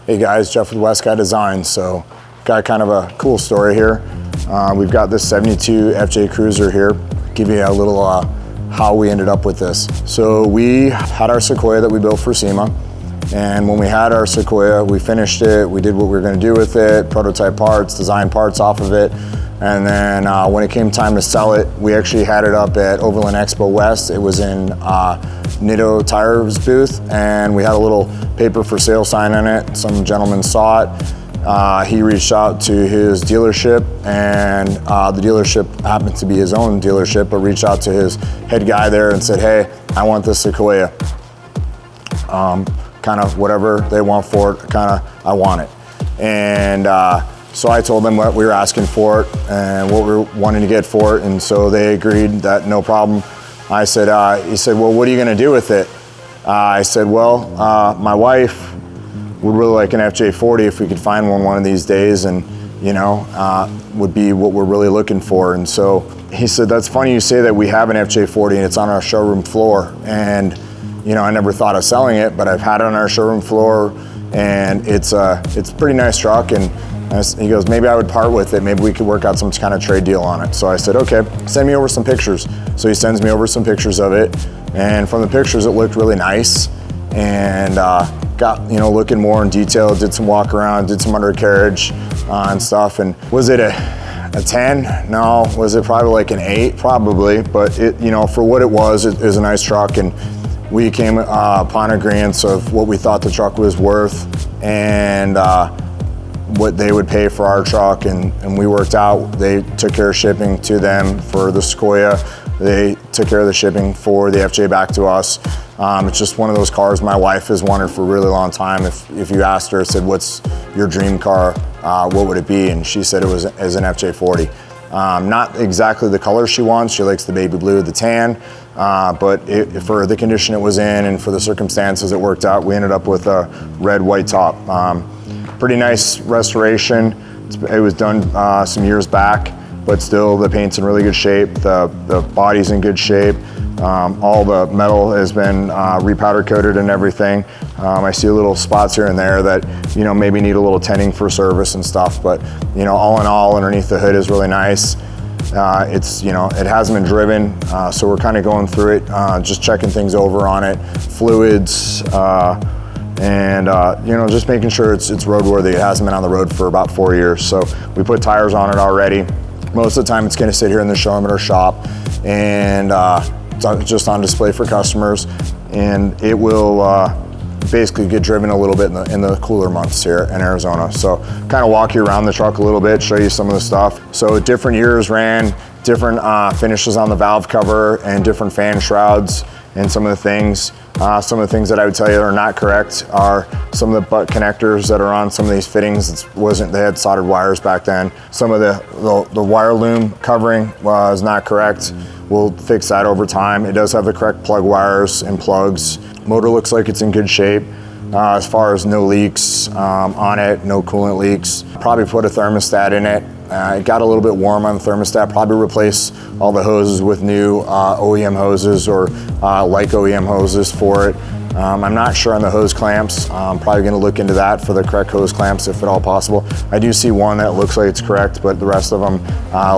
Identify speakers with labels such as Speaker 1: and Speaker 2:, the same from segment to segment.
Speaker 1: Hey guys, Jeff with Westcott Designs. So got kind of a cool story here. We've got this 72 FJ Cruiser here. Give you a little how we ended up with this. So we had our Sequoia that we built for SEMA. And when we had our Sequoia, we finished it, we did what we were gonna do with it, prototype parts, design parts off of it. And then when it came time to sell it, we actually had it up at Unveiling Expo West. It was in Nitto Tires booth, and we had a little paper for sale sign on it. Some gentleman saw it. He reached out to his dealership, and the dealership happened to be his own dealership, but reached out to his head guy there and said, hey, I want this Sequoia. Kind of whatever they want for it, kind of I want it. And so I told them what we were asking for it and what we were wanting to get for it, and so they agreed that no problem. I said, he said, well, what are you gonna do with it? I said, well, my wife would really like an FJ40 if we could find one of these days, and you know, would be what we're really looking for. And so he said, that's funny you say that, we have an FJ40 and it's on our showroom floor. And you know, I never thought of selling it, but I've had it on our showroom floor, and it's a pretty nice truck. And he goes, maybe I would part with it. Maybe we could work out some kind of trade deal on it. So I said, okay, send me over some pictures. So he sends me over some pictures of it. And from the pictures, it looked really nice. And got, you know, looking more in detail, did some walk around, did some undercarriage and stuff. And was it a 10? No. Was it probably like an 8? Probably. But it, you know, for what it was a nice truck. And we came upon agreement of what we thought the truck was worth, and what they would pay for our truck, and we worked out. They took care of shipping to them for the Sequoia. They took care of the shipping for the FJ back to us. It's just one of those cars my wife has wanted for a really long time. If you asked her, said, what's your dream car, what would it be? And she said it was an FJ40. Not exactly the color she wants. She likes the baby blue, the tan, but for the condition it was in and for the circumstances it worked out, we ended up with a red white top. Pretty nice restoration. It was done some years back, but still the paint's in really good shape. The body's in good shape. All the metal has been repowder coated and everything. I see little spots here and there that, you know, maybe need a little tending for service and stuff, but you know, all in all, underneath the hood is really nice. It's, you know, it hasn't been driven, so we're kind of going through it, just checking things over on it, fluids, and you know, just making sure it's roadworthy. It hasn't been on the road for about 4 years, so we put tires on it already. Most of the time it's going to sit here in the showroom at our shop, and it's just on display for customers, and it will basically get driven a little bit in the cooler months here in Arizona. So kind of walk you around the truck a little bit, show you some of the stuff. So different years ran, different finishes on the valve cover and different fan shrouds and some of the things. Some of the things that I would tell you are not correct are some of the butt connectors that are on some of these fittings. They had soldered wires back then. Some of the wire loom covering was not correct. We'll fix that over time. It does have the correct plug wires and plugs. Motor looks like it's in good shape. As far as no leaks on it, no coolant leaks. Probably put a thermostat in it. It got a little bit warm on the thermostat. Probably replace all the hoses with new OEM hoses or like OEM hoses for it. I'm not sure on the hose clamps. I'm probably going to look into that for the correct hose clamps if at all possible. I do see one that looks like it's correct, but the rest of them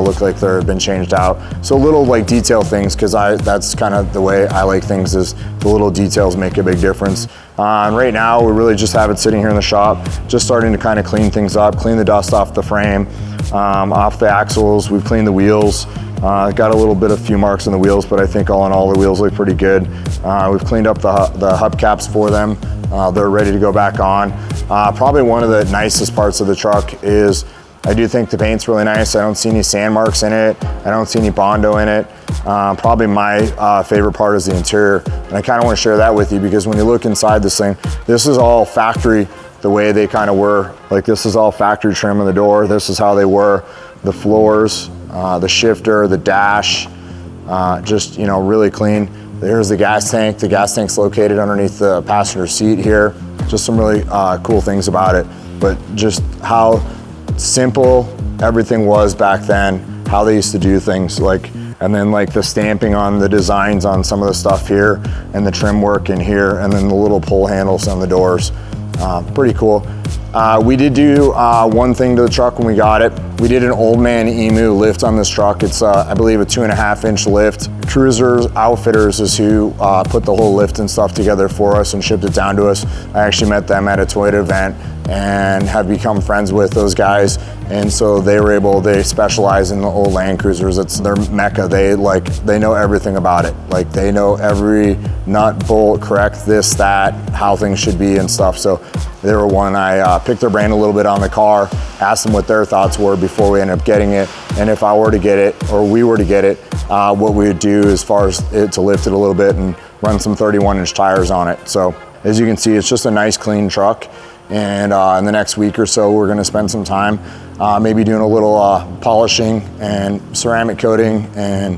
Speaker 1: look like they've been changed out. So little like detail things, because that's kind of the way I like things, is the little details make a big difference. And right now we really just have it sitting here in the shop, just starting to kind of clean things up, clean the dust off the frame, off the axles. We've cleaned the wheels. Got a little bit of few marks on the wheels, but I think all in all the wheels look pretty good. We've cleaned up the hubcaps for them. They're ready to go back on. Probably one of the nicest parts of the truck is I do think the paint's really nice. I don't see any sand marks in it. I don't see any Bondo in it. Probably my favorite part is the interior. And I kind of want to share that with you, because when you look inside this thing, this is all factory the way they kind of were. Like, this is all factory trim on the door. This is how they were. The floors, the shifter, the dash, just, you know, really clean. There's the gas tank. The gas tank's located underneath the passenger seat here. Just some really cool things about it. But just how simple everything was back then, how they used to do things, like, and then like the stamping on the designs on some of the stuff here, and the trim work in here, and then the little pull handles on the doors. Pretty cool. We did do one thing to the truck when we got it. We did an old man emu lift on this truck. It's I believe a 2.5-inch lift. Cruisers Outfitters is who put the whole lift and stuff together for us and shipped it down to us. I actually met them at a Toyota event and have become friends with those guys. And so they specialize in the old Land Cruisers. It's their mecca. They know everything about it. Like, they know every nut, bolt, correct, this, that, how things should be and stuff. So they were one. I picked their brain a little bit on the car, asked them what their thoughts were before we ended up getting it. And if I were to get it, or we were to get it, what we would do as far as it to lift it a little bit and run some 31-inch tires on it. So as you can see, it's just a nice clean truck. And in the next week or so, we're gonna spend some time maybe doing a little polishing and ceramic coating and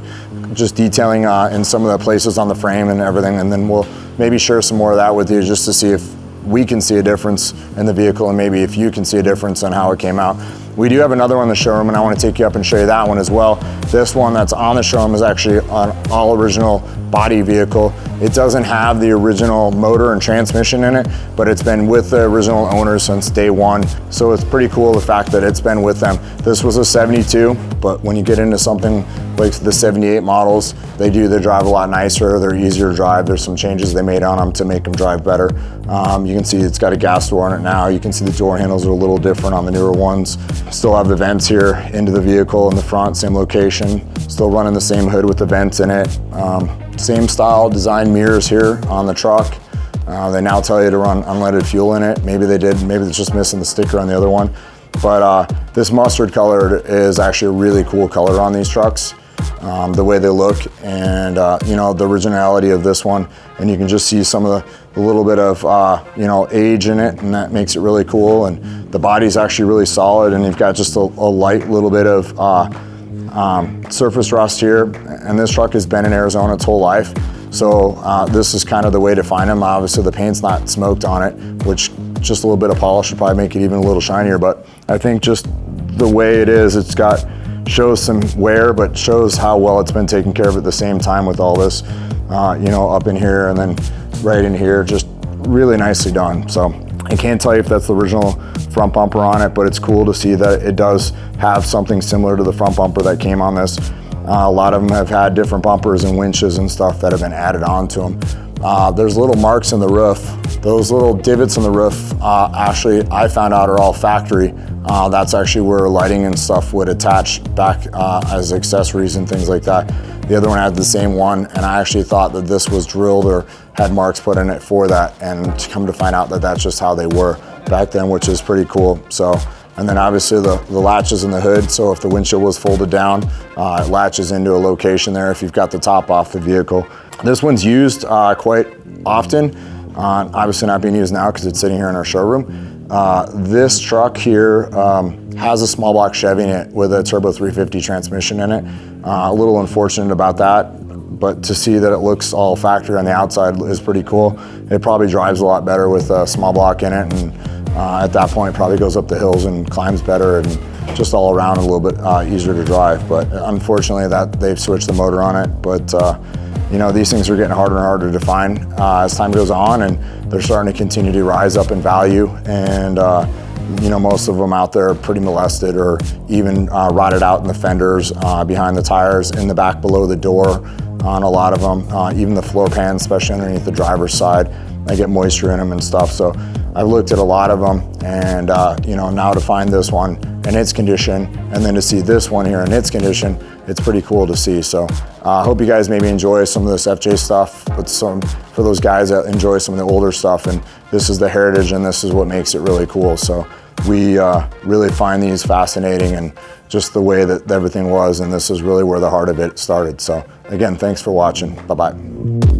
Speaker 1: just detailing in some of the places on the frame and everything. And then we'll maybe share some more of that with you just to see if we can see a difference in the vehicle and maybe if you can see a difference in how it came out. We do have another one in the showroom, and I want to take you up and show you that one as well. This one that's on the showroom is actually an all original body vehicle. It doesn't have the original motor and transmission in it, but it's been with the original owners since day one. So it's pretty cool, the fact that it's been with them. This was a 72, but when you get into something like the 78 models, they drive a lot nicer, they're easier to drive. There's some changes they made on them to make them drive better. You can see it's got a gas door on it now. You can see the door handles are a little different on the newer ones. Still have the vents here into the vehicle in the front, same location. Still running the same hood with the vents in it. Same style design mirrors here on the truck. They now tell you to run unleaded fuel in it. Maybe they did, maybe it's just missing the sticker on the other one. But this mustard color is actually a really cool color on these trucks. The way they look and you know, the originality of this one, and you can just see some of the little bit of you know, age in it, and that makes it really cool. And the body's actually really solid, and you've got just a light little bit of surface rust here. And this truck has been in Arizona its whole life, so this is kind of the way to find them. Obviously the paint's not smoked on it, which just a little bit of polish would probably make it even a little shinier, but I think just the way it is, it's got shows some wear, but shows how well it's been taken care of at the same time with all this, you know, up in here and then right in here, just really nicely done. So I can't tell you if that's the original front bumper on it, but it's cool to see that it does have something similar to the front bumper that came on this. A lot of them have had different bumpers and winches and stuff that have been added on to them. There's little marks in the roof. Those little divots in the roof, actually, I found out are all factory. That's actually where lighting and stuff would attach back as accessories and things like that. The other one had the same one, and I actually thought that this was drilled or had marks put in it for that, and to come to find out that that's just how they were back then, which is pretty cool. So, and then obviously the latches in the hood, so if the windshield was folded down, it latches into a location there if you've got the top off the vehicle. This one's used quite often, obviously not being used now because it's sitting here in our showroom. This truck here has a small block Chevy in it with a turbo 350 transmission in it. A little unfortunate about that, but to see that it looks all factory on the outside is pretty cool. It probably drives a lot better with a small block in it, and at that point probably goes up the hills and climbs better and just all around a little bit easier to drive. But unfortunately that they've switched the motor on it. But you know, these things are getting harder and harder to find as time goes on, and they're starting to continue to rise up in value. And you know, most of them out there are pretty molested or even rotted out in the fenders, behind the tires, in the back below the door on a lot of them. Even the floor pans, especially underneath the driver's side, they get moisture in them and stuff. So I've looked at a lot of them, and you know, now to find this one in its condition, and then to see this one here in its condition, it's pretty cool to see. So I hope you guys maybe enjoy some of this FJ stuff, but some for those guys that enjoy some of the older stuff, and this is the heritage, and this is what makes it really cool. So we really find these fascinating, and just the way that everything was, and this is really where the heart of it started. So again, thanks for watching. Bye-bye.